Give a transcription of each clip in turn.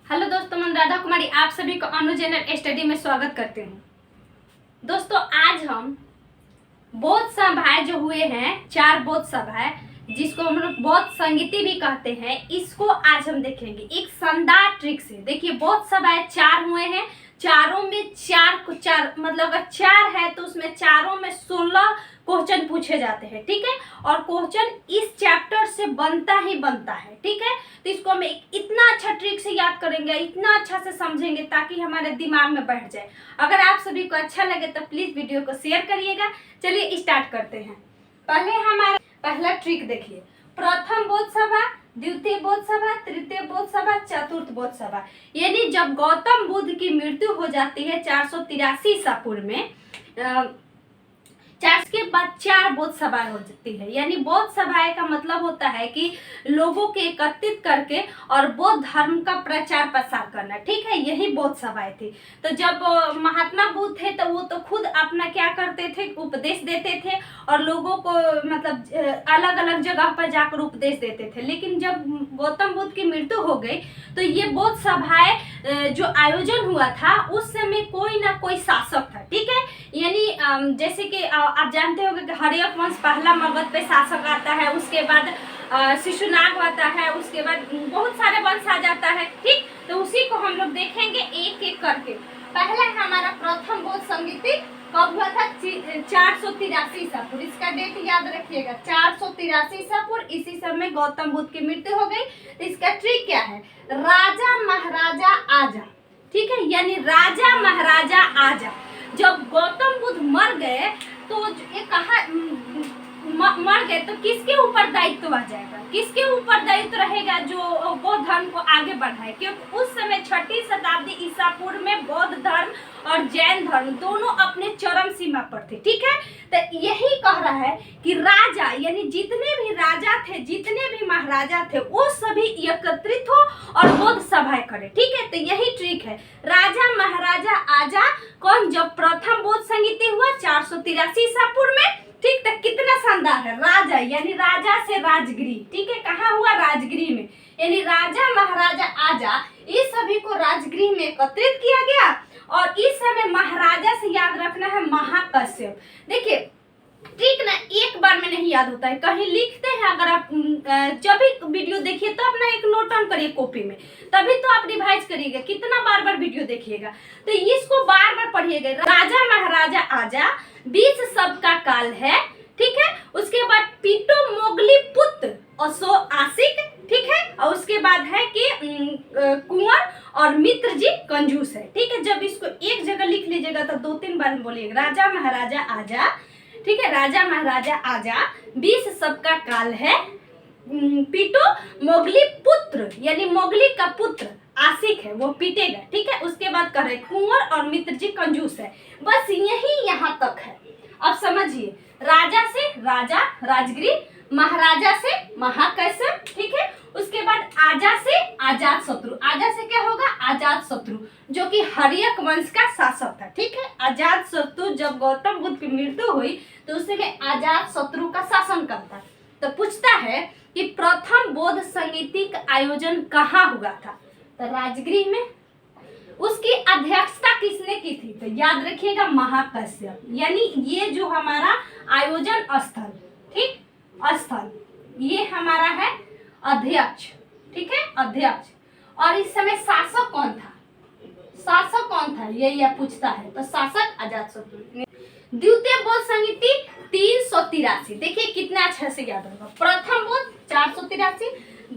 Hello दोस्तों, मैं राधा कुमारी आप सभी को अनु जनरल स्टडी में स्वागत करती हूँ। दोस्तों, आज हम बोध सभाएं जो हुए हैं, 4 बोध सभाएं जिसको हम लोग बोध संगीति भी कहते हैं, इसको आज हम देखेंगे एक शानदार ट्रिक से। देखिए, बोध सभाएं 4 हुए हैं, चारों में चार मतलब अगर 4 है तो उसमें चारों में 16 क्वेश्चन पूछे जाते हैं, ठीक है। और क्वेश्चन इस चैप्टर से बनता ही बनता है, ठीक है। तो इसको हम इतना अच्छा ट्रिक से याद करेंगे, इतना अच्छा से समझेंगे ताकि हमारे दिमाग में बैठ जाए। अगर आप सभी को अच्छा लगे तो प्लीज वीडियो को शेयर करिएगा। चलिए स्टार्ट करते हैं। पहले हमारा पहला ट्रिक देखिए, प्रथम बोध सभा, द्वितीय बोध सभा, तृतीय बोध सभा, चतुर्थ बोध सभा। यानी जब गौतम बुद्ध की मृत्यु हो जाती है 483 ईसा पूर्व में, 4 के बाद 4 बोध सभाएं हो जाती है। यानी बोध सभाएं का मतलब होता है कि लोगों के एकत्रित करके और बौद्ध धर्म का प्रचार प्रसार करना, ठीक है। यही बोध सभाएं थी। तो जब महात्मा बुद्ध थे तो वो तो खुद अपना क्या करते थे, उपदेश देते थे और लोगों को मतलब अलग अलग जगह पर जाकर उपदेश देते थे। लेकिन जब गौतम बुद्ध की मृत्यु हो गई तो ये बोध सभाएं जो आयोजन हुआ था उस समय कोई ना कोई शासक था, ठीक है। यानी जैसे कि आप जानते होंगे कि हर्यक वंश पहला मगध पे शासक आता है, उसके बाद शिशुनाग आता है, उसके बाद बहुत सारे वंश आ जाता है, ठीक। तो उसी को हम लोग देखेंगे एक एक करके। पहला हमारा प्रथम बोध संगीति कब हुआ था? 483 ईसा पूर्व। इसका डेट याद रखिएगा, 483 ईसा पूर्व। इसी समय गौतम बुद्ध की मृत्यु हो गई। तो इसका ट्रिक क्या है? राजा महाराजा आजा, ठीक है। यानी राजा महाराजा आजा। जब गौतम बुद्ध मर गए तो ये कहा मर गए तो किसके ऊपर दायित्व आ जाएगा, किसके ऊपर दायित्व रहेगा? जो बौद्ध धर्म को आगे बढ़ाए, क्योंकि उस समय 6ठी शताब्दी ईसा पूर्व में बौद्ध धर्म और जैन धर्म दोनों अपने चरम सीमा पर थे, ठीक है। तो यही कह रहा है कि राजा यानी जितने भी राजा थे, जितने भी महाराजा थे, वो सभी एकत्रित हो और बौद्ध सभाएं करे, ठीक है। तो यही ट्रिक है, राजा महाराजा आजा। कौन? जब प्रथम बौद्ध संगीति हुआ 483 ईसा पूर्व में, ठीक। तो कितना शानदार है, राजा यानी राजा से राजगृह, ठीक है। कहाँ हुआ? राजगृह में। यानी राजा महाराजा आजा, इस सभी को राजगृह में एकत्रित किया गया। और इस समय महाराजा से याद रखना है महाकश्यप। देखिए, ठीक ना, एक बार में नहीं याद होता है, कहीं लिखते हैं। अगर आप जब भी वीडियो देखिए तो अपना एक नोट डाउन करिए कॉपी में, तभी तो आप रिवाइज करिएगा। कितना बार बार वीडियो देखिएगा तो इसको बार बार पढ़िएगा। राजा महाराजा आजा, 20 शब्द का काल है, ठीक है। उसके बाद पीटो मोगली पुत्र असो आशिक, ठीक है। और उसके बाद है कि कुंवर और मित्र जी कंजूस है, ठीक है। जब इसको एक जगह लिख लीजिएगा तो 2-3 बार बोलिएगा, राजा महाराजा आजा, ठीक है। राजा महाराजा आजा, 20 शब्द का काल है, पीटो मोगली पुत्र यानी मोगली का पुत्र आशिक है, वो पीटेगा, ठीक है। उसके बाद कर रहे कुंवर और मित्र जी कंजूस है। बस यही यहाँ तक है। अब समझिए, राजा से राजा राजगृह, महाराजा से महाकश्यप, ठीक है। उसके बाद आजा से आजात शत्रु। आजा से क्या होगा? आजात शत्रु, जो कि हर्यक वंश का शासक था, ठीक है। आजात शत्रु, जब गौतम बुद्ध की मृत्यु हुई तो उस समय आजात शत्रु का शासन करता। तो पूछता है कि प्रथम बौद्ध संगीति का आयोजन कहाँ हुआ था? तो राजगृह में। उसकी अध्यक्षता किसने की थी? तो याद रखिएगा, महाकश्यप। यानी ये जो हमारा आयोजन स्थल, ठीक, स्थल, ये हमारा है अध्यक्ष, ठीक है, अध्यक्ष। और इस समय शासक कौन था? शासक कौन था ये पूछता है। तो शासक अजातशत्रु। द्वितीय बौद्ध संगीति 383। देखिए कितना अच्छा से याद होगा। प्रथम बौद्ध 483,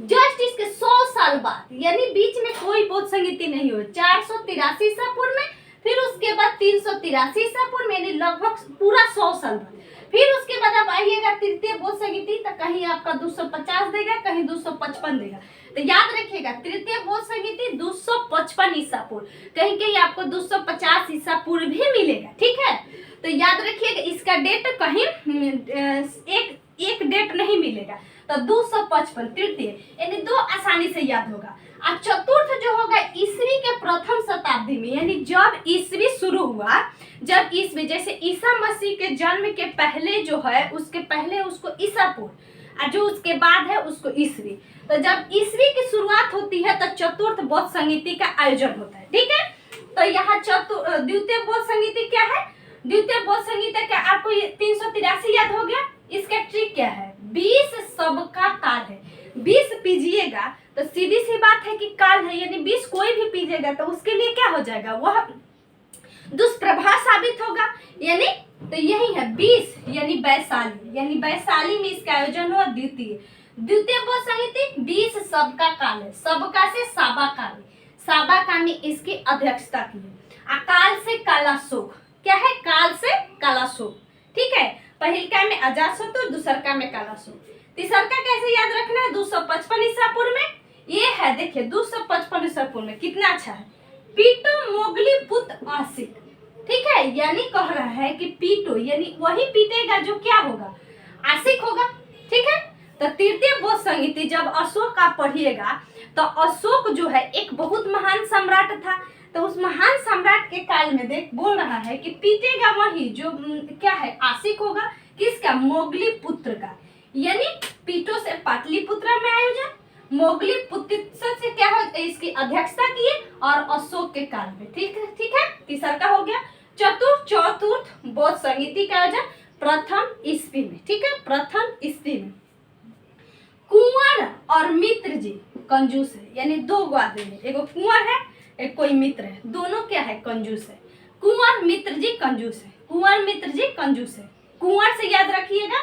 जस्ट इसके 100 साल बाद, यानी बीच में कोई बौद्ध संगीति नहीं हुई। 483 ईसा पूर्व में, फिर उसके बाद 383 ईसा पूर्व में, यानी लगभग पूरा 100 साल बाद। फिर उसके बाद आप आइएगा तृतीय बौद्ध संगीति, तो कहीं आपका 250 देगा, कहीं 255 देगा। तो याद रखिएगा, तृतीय बौद्ध संगीति 255 ईसा पूर्व, कहीं कहीं आपको 250 ईसा पूर्व भी मिलेगा, ठीक है। तो याद रखिएगा, इसका डेट कहीं एक डेट नहीं मिलेगा। तो 255 तृतीय, यानी 2 आसानी से याद होगा। और चतुर्थ जो होगा ईसवी के प्रथम शताब्दी में, यानी जब ईसवी शुरू हुआ, जब ईसवी जैसे ईसा मसीह के जन्म के पहले जो है, उसके पहले उसको ईसा पूर्व, और जो उसके बाद है उसको ईस्वी। तो जब ईस्वी की शुरुआत होती है तो चतुर्थ बौद्ध संगीति का आयोजन होता है, ठीक है। तो यहाँ द्वितीय बौद्ध संगीति क्या है? द्वितीय बौद्ध संगीति क्या आपको 383 याद हो गया? इसका ट्रिक क्या है? 20 सबका काल है। 20 पीजिएगा तो सीधी सी बात है कि काल है, यानी 20 कोई भी पीजिएगा तो उसके लिए क्या हो जाएगा? वह दुष्प्रभाव साबित होगा, यानी तो यही है 20 यानी वैशाली, यानी वैशाली में इसका आयोजन हुआ द्वितीय बौद्ध संगीति। 20 सबका काल है, सबका से साबाकामी, साबाकामी इसकी अध्यक्षता की है। अकाल से कालाशोक, क्या है? काल से कालाशोक, ठीक है। पहिलका में अजातशत्रु, दूसरका में कालाशोक, तीसरका कैसे याद रखना है? 255 ईसा पूर्व में ये है, देखिए 255 ईसा पूर्व में कितना अच्छा है। पीटो मोगली पुत्र आसिक, ठीक है, यानी कह रहा है कि पीटो यानी वही पीटेगा जो क्या होगा? आसिक होगा, ठीक है। तो तृतीय बौद्ध संगीति जब अशोक का पढ़िएगा तो अशोक जो है एक बहुत महान सम्राट था, तो उस महान सम्राट के काल में देख बोल रहा है कि पीटेगा वही जो क्या है? आशिक होगा, किसका? मोगली पुत्र का, यानी पीटो से पाटलिपुत्र में आयोजन, मोगली पुत्र से क्या है? इसकी अध्यक्षता किए और अशोक के काल में, ठीक है। तीसरा हो गया चतुर्थ बौद्ध संगीति का आयोजन प्रथम ईस्वी में, ठीक है, प्रथम ईस्वी में। कुंवर और मित्र जी कंजूस है, यानी दो गो आदमी है, एगो कुंवर है एक कोई मित्र है, दोनों क्या है? कंजूस है। कुंवर मित्र जी कंजूस है, कुंवर मित्र जी कंजूस है। कुंवर से याद रखिएगा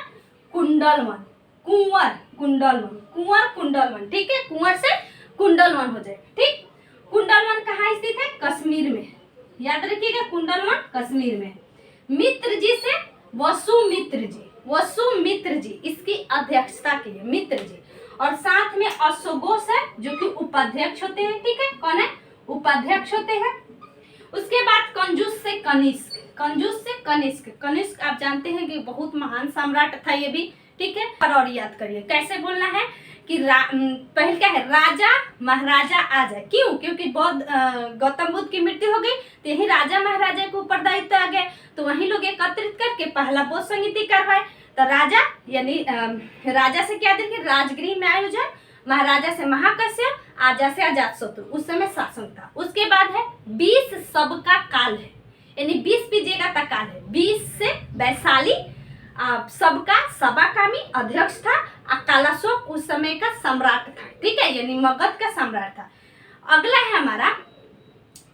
कुंडलवन, कुंवर कुंडलवन, कुंवर कुंडलवन, ठीक है, कुंवर से कुंडलवन हो जाए, ठीक। कुंडलवन कहाँ स्थित है? कश्मीर में, याद रखिएगा कुंडलवन कश्मीर में। मित्र जी से वसुमित्र जी, वसुमित्र जी इसकी अध्यक्षता की है, मित्र जी। और साथ में अशोगोस है जो कि उपाध्यक्ष होते हैं, ठीक है, कौन है? उपाध्यक्ष होते हैं। उसके बाद कंजूस से कनिष्क, कंजूस से कनिष्क, कनिष्क आप जानते हैं कि बहुत महान सम्राट था ये भी, ठीक है। और याद करिए कैसे बोलना है कि पहले क्या है? राजा महाराजा आ जाए, क्यों? क्योंकि बौद्ध गौतम बुद्ध की मृत्यु हो गई तो यही राजा महाराजा के ऊपर दायित्व आ गया, तो वही लोग एकत्रित करके पहला बौद्ध संगीति करवाए। तो राजा यानी राजा से क्या देखिए? राजगृह में आयोजन, महाराजा से महाकश्यप, आजा से अजातशत्रु, उस समय शासन था। उसके बाद है 20 सबका काल है, यानी 20 पीजिएगा तक काल है। 20 से वैशाली, सबका सबाकामी अध्यक्ष था, कालाशोक उस समय का सम्राट था, ठीक है, यानी मगध का सम्राट था। अगला है हमारा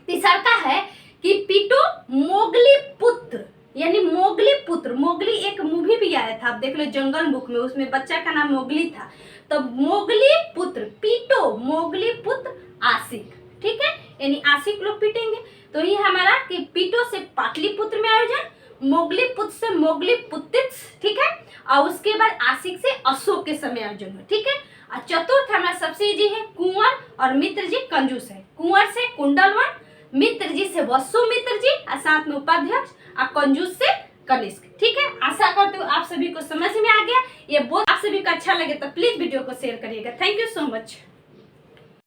तीसरा का है कि पीटो मोगली पुत्र, यानी मोगली पुत्र, मोगली एक मूवी भी आया था, आप देख लो जंगल बुक में, उसमें बच्चा का नाम मोगली था। तो मोगली पुत्र पीटो मोगली पुत्र आशिक, ठीक है, यानी आशिक लोग पीटेंगे। तो ये हमारा कि पीटो से पाटलिपुत्र में आयोजन, मोगली पुत्र से मोगली पुत्तित्स, ठीक है, और उसके बाद आशिक से अशोक के समय आयोजन हुआ, ठीक है। और चतुर्थ हमारा सबसे इजी है कुंवर और मित्र जी कंजूस है। कुंवर से कुंडलवन, मित्र जी से वसुमित्र जी और साथ में उपाध्यक्ष, और कंजूस से कनिष्क, ठीक है। आशा करती हूँ आप सभी को समझ में आ गया। ये बहुत आप सभी को अच्छा लगे तो प्लीज वीडियो को शेयर करिएगा। Thank you so much.